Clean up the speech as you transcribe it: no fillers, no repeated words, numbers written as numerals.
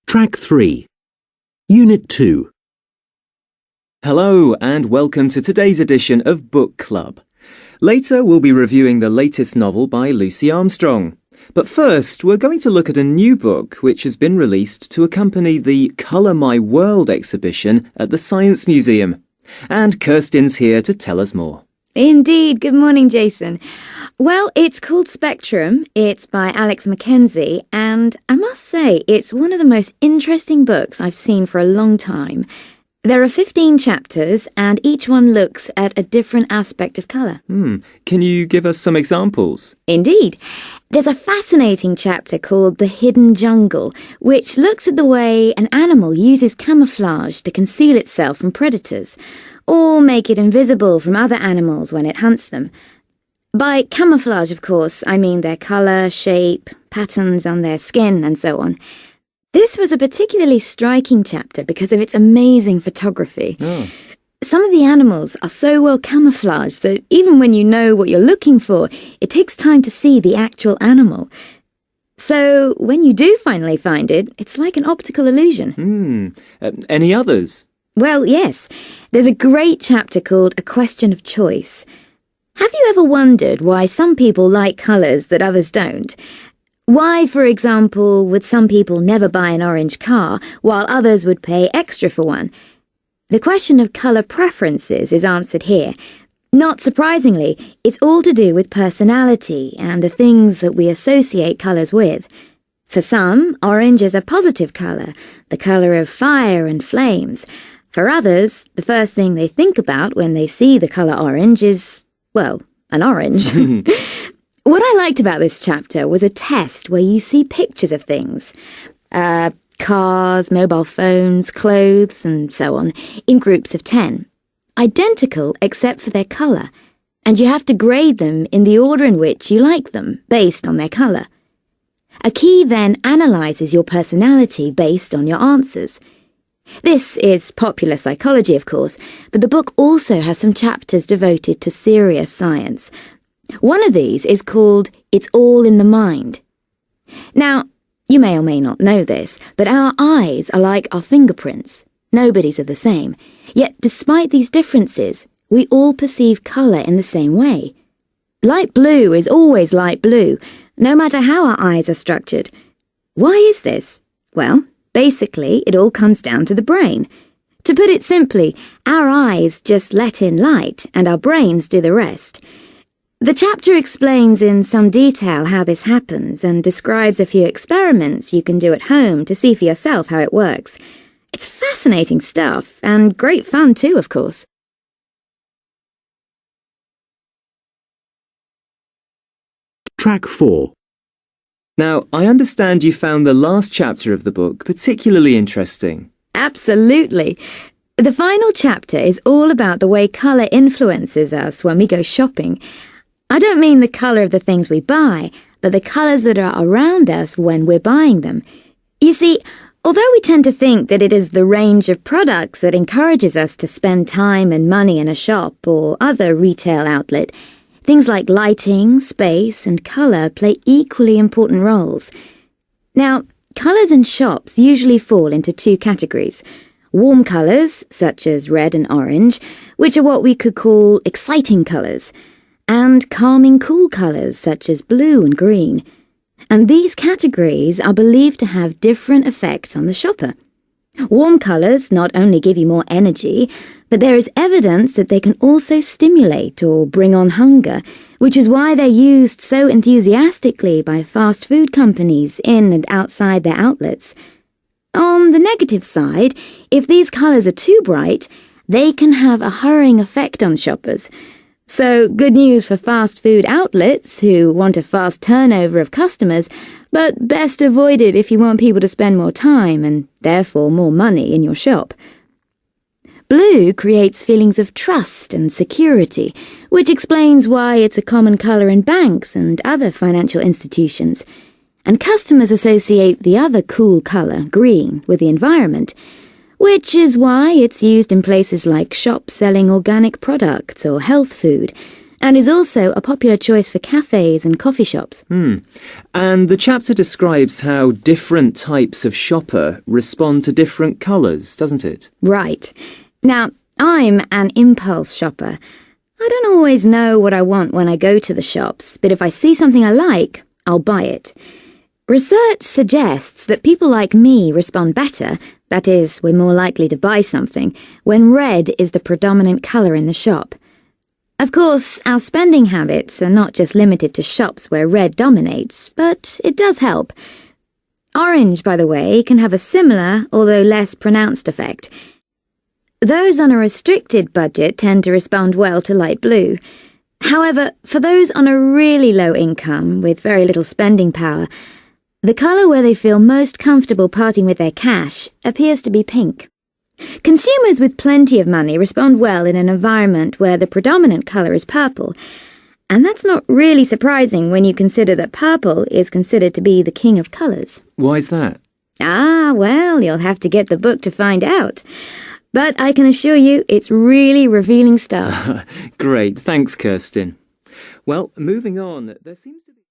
Track 3. Unit 2. Hello and welcome to today's edition of Book Club. Later we'll be reviewing the latest novel by Lucy Armstrong. But first we're going to look at a new book which has been released to accompany the Colour My World exhibition at the Science Museum. And Kirsten's here to tell us more. Indeed. Good morning, Jason. Well, it's called Spectrum. It's by Alex Mackenzie, and I must say it's one of the most interesting books I've seen for a long time. There are 15 chapters, and each one looks at a different aspect of colour. Can you give us some examples? Indeed. There's a fascinating chapter called The Hidden Jungle, which looks at the way an animal uses camouflage to conceal itself from predators, or make it invisible from other animals when it hunts them. By camouflage, of course, I mean their colour, shape, patterns on their skin, and so on. This was a particularly striking chapter because of its amazing photography. Some of the animals are so well camouflaged that even when you know what you're looking for, it takes time to see the actual animal. So when you do finally find it, it's like an optical illusion. Any others? Well, yes. There's a great chapter called A Question of Choice. Have you ever wondered why some people like colours that others don't? Why, for example, would some people never buy an orange car while others would pay extra for one? The question of colour preferences is answered here. Not surprisingly, it's all to do with personality and the things that we associate colours with. For some, orange is a positive colour, the colour of fire and flames. For others, the first thing they think about when they see the colour orange is, well, an orange. What I liked about this chapter was a test where you see pictures of things. Cars, mobile phones, clothes, and so on, in groups of 10. Identical except for their colour. And you have to grade them in the order in which you like them, based on their colour. A key then analyses your personality based on your answers. This is popular psychology, of course, but the book also has some chapters devoted to serious science. One of these is called It's All in the Mind. Now, you may or may not know this, but our eyes are like our fingerprints. Nobody's are the same. Yet, despite these differences, we all perceive colour in the same way. Light blue is always light blue, no matter how our eyes are structured. Why is this? Well, basically, it all comes down to the brain. To put it simply, our eyes just let in light, and our brains do the rest. The chapter explains in some detail how this happens and describes a few experiments you can do at home to see for yourself how it works. It's fascinating stuff, and great fun too, of course. Track 4. Now, I understand you found the last chapter of the book particularly interesting. Absolutely. The final chapter is all about the way colour influences us when we go shopping. I don't mean the colour of the things we buy, but the colours that are around us when we're buying them. You see, although we tend to think that it is the range of products that encourages us to spend time and money in a shop or other retail outlet, things like lighting, space, and colour play equally important roles. Now, colours in shops usually fall into two categories. Warm colours, such as red and orange, which are what we could call exciting colours, and calming cool colours such as blue and green. And these categories are believed to have different effects on the shopper. Warm colours not only give you more energy, but there is evidence that they can also stimulate or bring on hunger, which is why they're used so enthusiastically by fast food companies in and outside their outlets. On the negative side, if these colours are too bright, they can have a hurrying effect on shoppers. So, good news for fast food outlets who want a fast turnover of customers, but best avoided if you want people to spend more time and therefore more money in your shop. Blue creates feelings of trust and security, which explains why it's a common colour in banks and other financial institutions. And customers associate the other cool colour, green, with the environment, which is why it's used in places like shops selling organic products or health food, and is also a popular choice for cafes and coffee shops. And the chapter describes how different types of shopper respond to different colours, doesn't it? Right. Now, I'm an impulse shopper. I don't always know what I want when I go to the shops, but if I see something I like, I'll buy it. Research suggests that people like me respond better, that is, we're more likely to buy something, when red is the predominant colour in the shop. Of course, our spending habits are not just limited to shops where red dominates, but it does help. Orange, by the way, can have a similar, although less pronounced effect. Those on a restricted budget tend to respond well to light blue. However, for those on a really low income with very little spending power, the colour where they feel most comfortable parting with their cash appears to be pink. Consumers with plenty of money respond well in an environment where the predominant colour is purple, and that's not really surprising when you consider that purple is considered to be the king of colours. Why's that? Well, you'll have to get the book to find out. But I can assure you it's really revealing stuff. Great, thanks, Kirsten. Well, moving on, there seems to be...